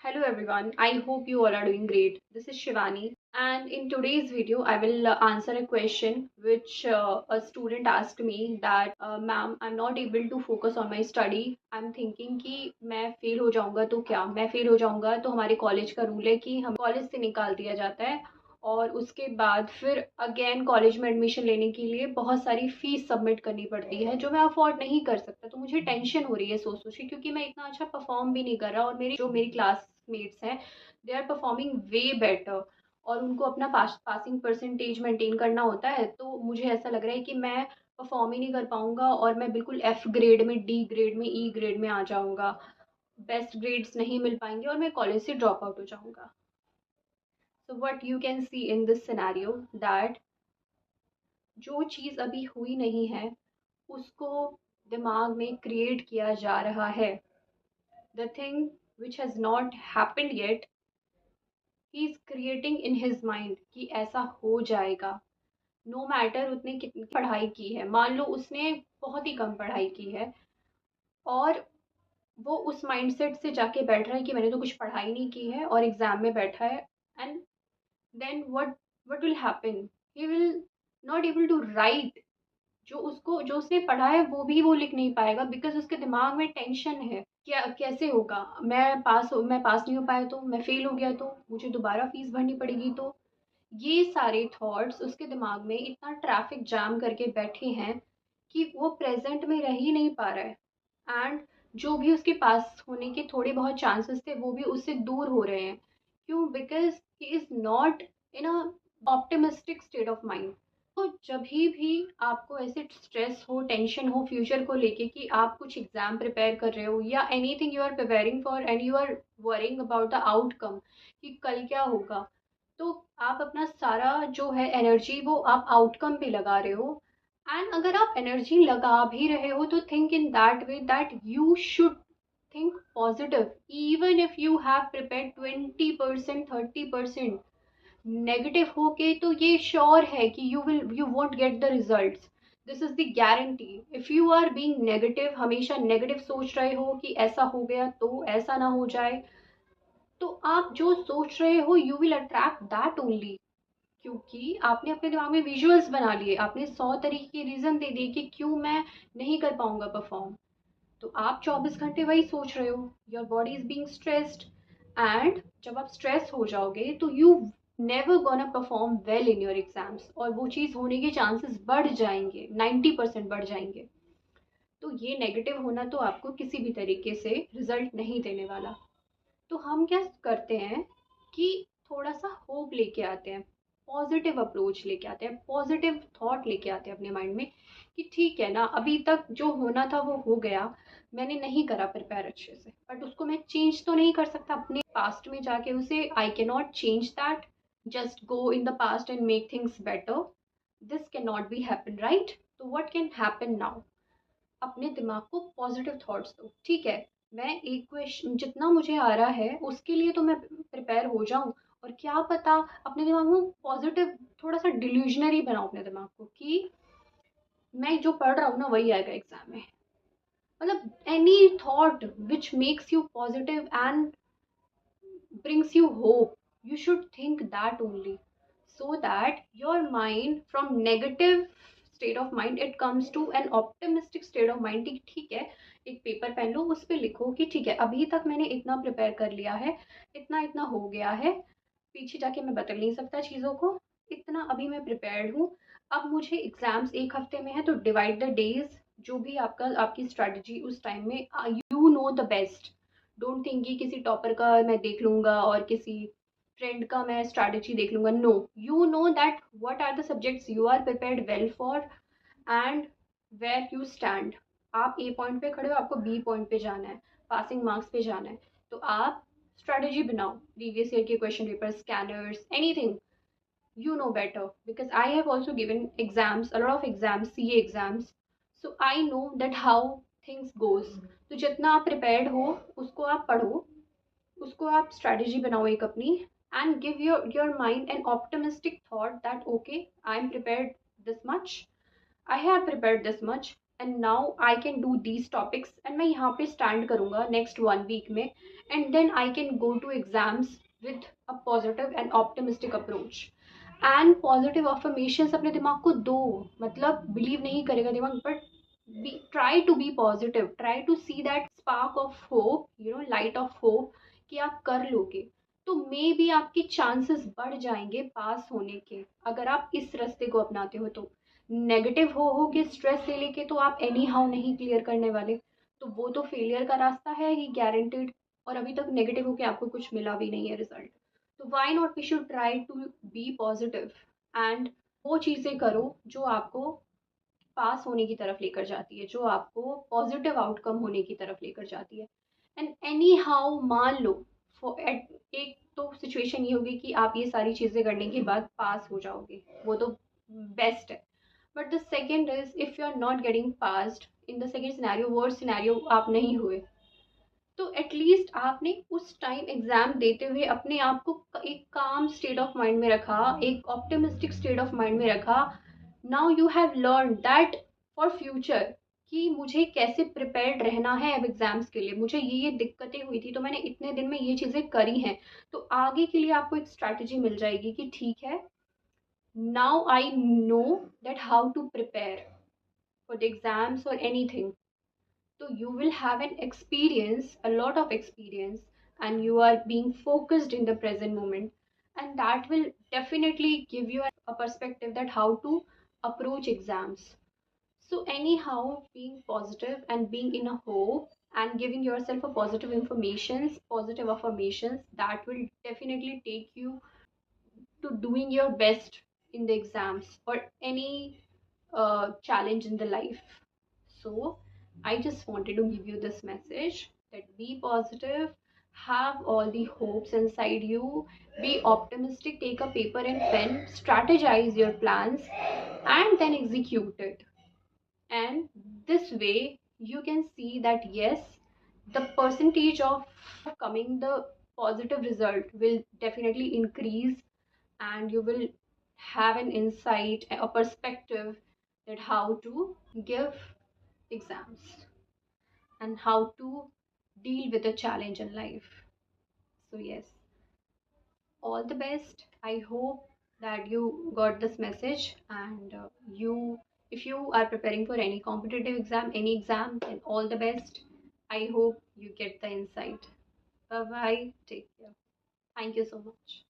Hello everyone, I hope you all are doing great. This is Shivani, and in today's video I will answer a question which a student asked me that ma'am, I'm not able to focus on my study. I'm thinking कि मैं fail हो जाऊंगा तो क्या मैं fail हो जाऊंगा तो हमारे कॉलेज का रूल है कि हम कॉलेज से निकाल दिया जाता है और उसके बाद फिर अगेन कॉलेज में एडमिशन लेने के लिए बहुत सारी फीस सबमिट करनी पड़ती है जो मैं अफोर्ड नहीं कर सकता। तो मुझे टेंशन हो रही है सोच सोच के, क्योंकि मैं इतना अच्छा परफॉर्म भी नहीं कर रहा और मेरी क्लासमेट्स हैं, they are performing way better और उनको अपना पासिंग परसेंटेज मेंटेन करना होता है। तो मुझे ऐसा लग रहा है कि मैं परफॉर्म ही नहीं कर पाऊंगा और मैं बिल्कुल एफ ग्रेड में, डी ग्रेड में, ई ग्रेड में आ जाऊंगा। बेस्ट ग्रेड्स नहीं मिल पाएंगे और मैं कॉलेज से ड्रॉप आउट हो जाऊंगा। So what you can see in this scenario that जो चीज़ अभी हुई नहीं है उसको दिमाग में क्रिएट किया जा रहा है। The thing which has not happened yet, he is creating in his mind कि ऐसा हो जाएगा। नो मैटर उसने कितनी पढ़ाई की है, मान लो उसने बहुत ही कम पढ़ाई की है और वो उस माइंडसेट से जाके बैठ रहा है कि मैंने तो कुछ पढ़ाई नहीं की है और एग्जाम में बैठा है। And then what will happen, he will not able to write जो उसने पढ़ा है वो लिख नहीं पाएगा, बिकॉज उसके दिमाग में टेंशन है। क्या कैसे होगा, मैं पास नहीं हो पाया तो, मैं फेल हो गया तो, मुझे दोबारा फीस भरनी पड़ेगी तो। ये सारे थॉट्स उसके दिमाग में इतना ट्रैफिक जाम करके बैठे हैं कि वो प्रेजेंट में रह ही नहीं पा रहा है। एंड जो भी उसके पास होने के थोड़े बहुत चांसेस थे वो भी उससे दूर हो रहे हैं। क्यों? Because he is not in a optimistic state of mind. तो जब भी आपको ऐसे स्ट्रेस हो, टेंशन हो फ्यूचर को लेके कि आप कुछ एग्जाम प्रिपेयर कर रहे हो या anything you are preparing for and you are worrying about the outcome कि कल क्या होगा, तो आप अपना सारा जो है एनर्जी वो आप आउटकम पे लगा रहे हो। एंड अगर आप एनर्जी लगा भी रहे हो तो think in that way that you should think positive. Even if you have prepare 20%, 30% negative होके, तो ये श्योर है कि you won't get the results. This is the guarantee. If you are being negative, हमेशा नेगेटिव सोच रहे हो कि ऐसा हो गया तो ऐसा ना हो जाए, तो आप जो सोच रहे हो you will attract that only. क्योंकि आपने अपने दिमाग में विजुअल्स बना लिए, आपने 100 तरीके के रीजन दे दिए कि क्यों मैं नहीं कर पाऊंगा परफॉर्म। तो आप 24 घंटे वही सोच रहे हो, your body is being stressed. And जब आप स्ट्रेस हो जाओगे तो you never gonna perform well in your exams और वो चीज़ होने के चांसेस बढ़ जाएंगे, 90% बढ़ जाएंगे। तो ये नेगेटिव होना तो आपको किसी भी तरीके से रिजल्ट नहीं देने वाला। तो हम क्या करते हैं कि थोड़ा सा होप लेके आते हैं, पॉजिटिव अप्रोच लेके आते हैं, पॉजिटिव थॉट लेके आते हैं अपने माइंड में कि ठीक है ना, अभी तक जो होना था वो हो गया, मैंने नहीं करा प्रिपेयर अच्छे से, बट उसको मैं चेंज तो नहीं कर सकता अपने पास्ट में जाके उसे। I can not change that, just go in the past and make things better. This can not be happen, right? तो व्हाट कैन हैपन नाउ? अपने दिमाग को पॉजिटिव थॉट्स दो। ठीक है, मैं एक क्वेश्चन जितना मुझे आ रहा है उसके लिए तो मैं प्रिपेयर हो जाऊं, और क्या पता अपने दिमाग में पॉजिटिव, थोड़ा सा डिल्यूजनरी बनाओ अपने दिमाग को कि मैं जो पढ़ रहा हूँ ना वही आएगा एग्जाम में। मतलब any thought which makes you positive and brings you hope, you should think that only, so that your mind from negative state of mind it comes to an optimistic state of mind। ठीक है, एक paper pen लो, उस पे लिखो कि ठीक है, अभी तक मैंने इतना प्रिपेयर कर लिया है, इतना इतना हो गया है, पीछे जाके मैं बदल नहीं सकता चीज़ों को, इतना अभी मैं प्रिपेयर्ड हूँ। अब मुझे एग्जाम्स एक हफ्ते में है तो डिवाइड द डेज, जो भी आपकी स्ट्रैटेजी उस टाइम में, you know the best. Don't think कि किसी टॉपर का मैं देख लूंगा और किसी फ्रेंड का मैं स्ट्रैटेजी देख लूंगा। No, you know that what are the subjects you are prepared well for and where you stand. आप ए पॉइंट पे खड़े हो, आपको बी पॉइंट पे जाना है, पासिंग मार्क्स पे जाना है, तो आप स्ट्रैटेजी बनाओ, प्रीवियस ईयर के question paper, scanners, anything. you know better because I have also given exams, a lot of exams, CA exams, so I know that how things goes। तो जितना आप prepared हो उसको आप पढ़ो, उसको आप strategy बनाओ एक अपनी, and give your mind an optimistic thought that okay, I am prepared this much, I have prepared this much, and now I can do these topics, and मैं यहाँ पे स्टैंड करूँगा नेक्स्ट 1 वीक में, and then I can go to exams with a positive and optimistic approach. And positive affirmations अपने दिमाग को दो, मतलब बिलीव नहीं करेगा दिमाग, but try to be positive, try to see that spark of hope, light of hope, कि आप कर लोगे। तो मे बी आपके चांसेस बढ़ जाएंगे पास होने के, अगर आप इस रास्ते को अपनाते हो तो। नेगेटिव हो के स्ट्रेस ले लेके तो आप एनी हाउ नहीं क्लियर करने वाले, तो वो तो फेलियर का रास्ता है ही गारंटेड। और अभी तक नेगेटिव होके आपको कुछ मिला भी नहीं है रिजल्ट। तो why not we should try to be positive, and वो चीज़ें करो जो आपको पास होने की तरफ लेकर जाती है, जो आपको पॉजिटिव आउटकम होने की तरफ लेकर जाती है। एंड एनी हाउ मान लो एक तो सिचुएशन ये होगी कि आप ये सारी चीज़ें करने के बाद पास हो जाओगे, वो तो बेस्ट है। But the second is, if you are not getting passed in the second scenario, worst scenario आप नहीं हुए, तो एटलीस्ट आपने उस टाइम एग्जाम देते हुए अपने आप को एक काम स्टेट ऑफ माइंड में रखा, एक ऑप्टिमिस्टिक स्टेट ऑफ माइंड में रखा। Now you have learn that for future, कि मुझे कैसे प्रिपेयर्ड रहना है अब एग्जाम्स के लिए, मुझे ये दिक्कतें हुई थी तो मैंने इतने दिन में ये चीज़ें करी हैं। तो आगे के लिए आपको एक स्ट्रैटेजी मिल जाएगी कि ठीक है, now I know that how to prepare for the exams और anything. So you will have an experience, a lot of experience, and you are being focused in the present moment, and that will definitely give you a perspective that how to approach exams. So anyhow, being positive and being in a hope and giving yourself a positive informations, positive affirmations, that will definitely take you to doing your best in the exams or any challenge in the life. So I just wanted to give you this message that be positive, have all the hopes inside you, be optimistic, take a paper and pen, strategize your plans, and then execute it. And this way, you can see that yes, the percentage of coming the positive result will definitely increase, and you will have an insight, a perspective that how to give exams and how to deal with a challenge in life. So yes, all the best. I hope that you got this message, and you if you are preparing for any competitive exam, any exam, then all the best. I hope you get the insight. Bye bye, take care. Thank you so much.